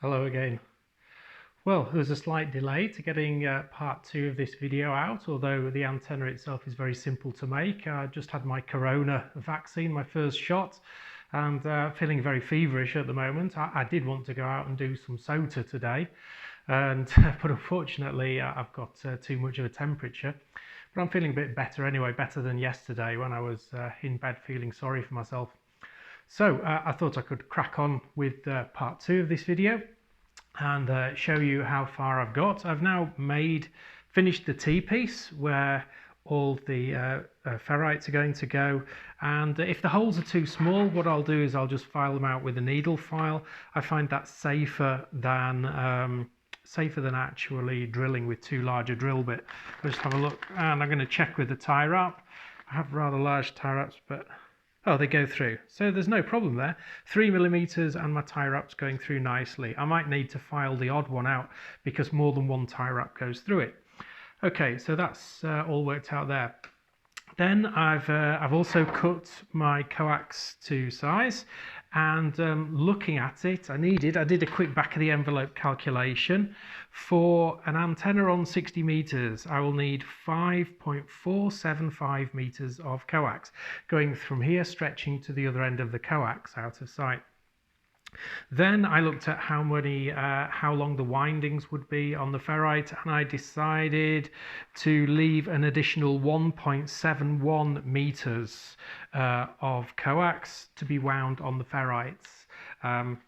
Hello again. Well, there's a slight delay to getting part 2 of this video out, although the antenna itself is very simple to make. I just had my corona vaccine, my first shot, and feeling very feverish at the moment. I did want to go out and do some SOTA today, and but unfortunately I've got too much of a temperature. But I'm feeling a bit better anyway, better than yesterday when I was in bed feeling sorry for myself. So I thought I could crack on with part 2 of this video and show you how far I've got. I've now finished the T-piece where all the ferrites are going to go, and if the holes are too small, what I'll do is I'll just file them out with a needle file. I find that safer than actually drilling with too large a drill bit. I'll just have a look, and I'm going to check with the tie wrap. I have rather large tie wraps, but oh, they go through. So there's no problem there. 3mm and my tie wrap's going through nicely. I might need to file the odd one out because more than one tie wrap goes through it. Okay, so that's all worked out there. Then I've also cut my coax to size, and looking at it, I did a quick back of the envelope calculation. For an antenna on 60 meters, I will need 5.475 meters of coax, going from here stretching to the other end of the coax out of sight. Then I looked at how long the windings would be on the ferrite, and I decided to leave an additional 1.71 meters of coax to be wound on the ferrites, and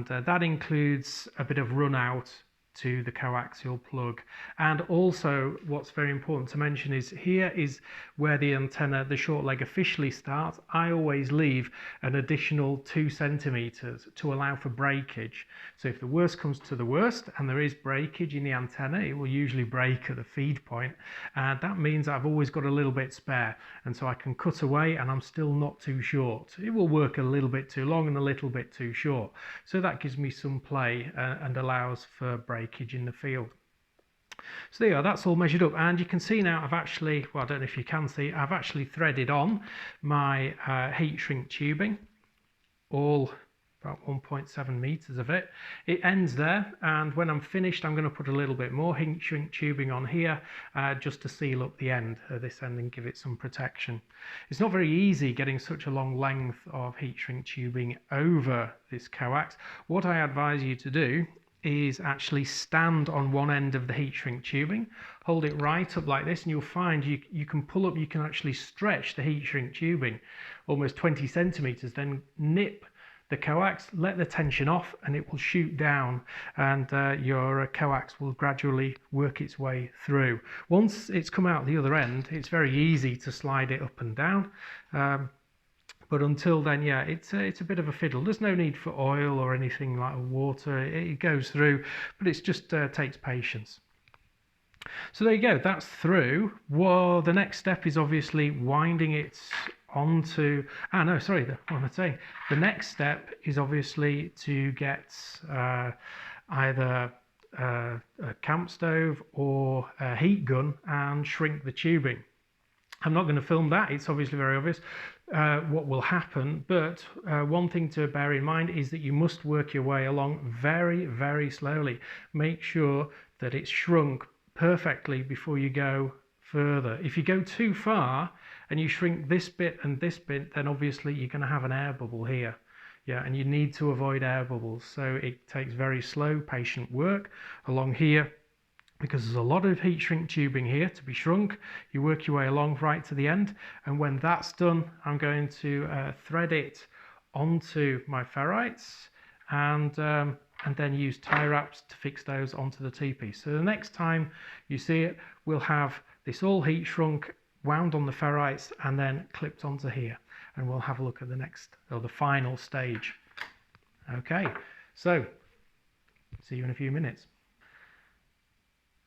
that includes a bit of run out to the coaxial plug. And also what's very important to mention is here is where the antenna, the short leg, officially starts. I always leave an additional 2 centimeters to allow for breakage. So if the worst comes to the worst and there is breakage in the antenna, it will usually break at the feed point, and that means I've always got a little bit spare, and so I can cut away and I'm still not too short. It will work a little bit too long and a little bit too short, so that gives me some play and allows for breakage in the field. So there you are, that's all measured up, and you can see now I've actually, well, I don't know if you can see, I've actually threaded on my heat shrink tubing, all about 1.7 meters of it. It ends there, and when I'm finished I'm going to put a little bit more heat shrink tubing on here just to seal up the end of this end and give it some protection. It's not very easy getting such a long length of heat shrink tubing over this coax. What I advise you to do is actually stand on one end of the heat shrink tubing, hold it right up like this, and you'll find you can pull up, you can actually stretch the heat shrink tubing almost 20 centimeters, then nip the coax, let the tension off, and it will shoot down, and your coax will gradually work its way through. Once it's come out the other end, it's very easy to slide it up and down. But until then, yeah, it's a bit of a fiddle. There's no need for oil or anything like water. It goes through, but it just takes patience. So there you go, that's through. Well, the next step is obviously winding it onto, no, sorry, what am I saying? The next step is obviously to get either a camp stove or a heat gun and shrink the tubing. I'm not going to film that, it's obviously very obvious what will happen, but one thing to bear in mind is that you must work your way along very, very slowly. Make sure that it's shrunk perfectly before you go further. If you go too far and you shrink this bit and this bit, then obviously you're going to have an air bubble here. Yeah, and you need to avoid air bubbles, so it takes very slow, patient work along here, because there's a lot of heat shrink tubing here to be shrunk. You work your way along right to the end, and when that's done, I'm going to thread it onto my ferrites and then use tie wraps to fix those onto the T-piece. So the next time you see it, we'll have this all heat shrunk, wound on the ferrites, and then clipped onto here, and we'll have a look at the next, or the final stage. Okay, so see you in a few minutes.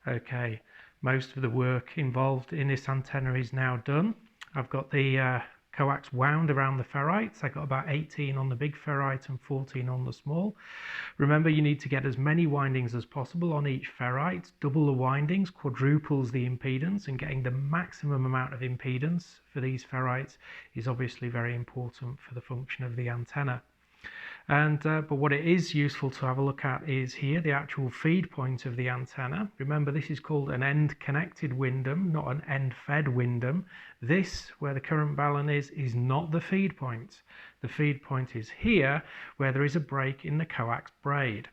Okay, most of the work involved in this antenna is now done. I've got the coax wound around the ferrites. I got about 18 on the big ferrite and 14 on the small. Remember, you need to get as many windings as possible on each ferrite. Double the windings quadruples the impedance, and getting the maximum amount of impedance for these ferrites is obviously very important for the function of the antenna. But what it is useful to have a look at is here, the actual feed point of the antenna. Remember, this is called an end connected Windom, not an end fed Windom. This, where the current balun is not the feed point. The feed point is here, where there is a break in the coax braid.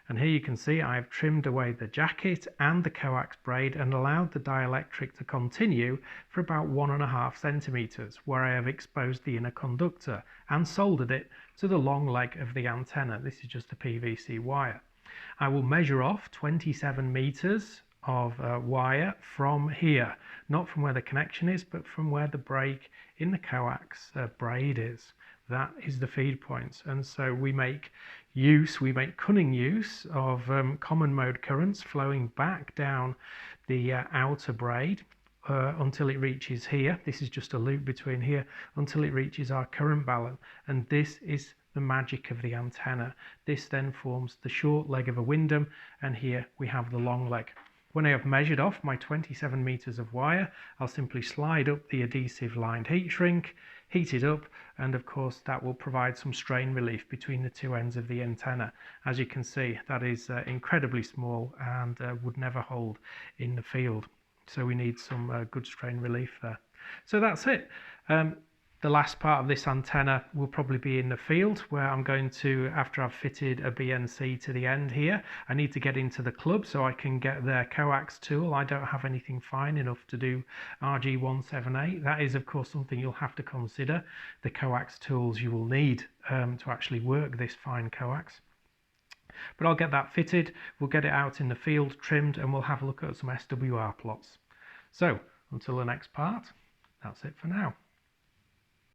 And here you can see I've trimmed away the jacket and the coax braid and allowed the dielectric to continue for about 1.5 centimeters, where I have exposed the inner conductor and soldered it to the long leg of the antenna. This is just a PVC wire. I will measure off 27 meters of wire from here, not from where the connection is, but from where the break in the coax braid is. That is the feed point. And so we make cunning use of common mode currents flowing back down the outer braid until it reaches here. This is just a loop between here until it reaches our current balun, and this is the magic of the antenna. This then forms the short leg of a Windom, and here we have the long leg. When I have measured off my 27 meters of wire, I'll simply slide up the adhesive lined heat shrink, heat it up, and of course that will provide some strain relief between the two ends of the antenna. As you can see, that is incredibly small and would never hold in the field. So we need some good strain relief there. So that's it. The last part of this antenna will probably be in the field, where I'm going to, after I've fitted a BNC to the end here, I need to get into the club so I can get their coax tool. I don't have anything fine enough to do RG178. That is, of course, something you'll have to consider, the coax tools you will need to actually work this fine coax. But I'll get that fitted, we'll get it out in the field, trimmed, and we'll have a look at some SWR plots. So, until the next part, that's it for now.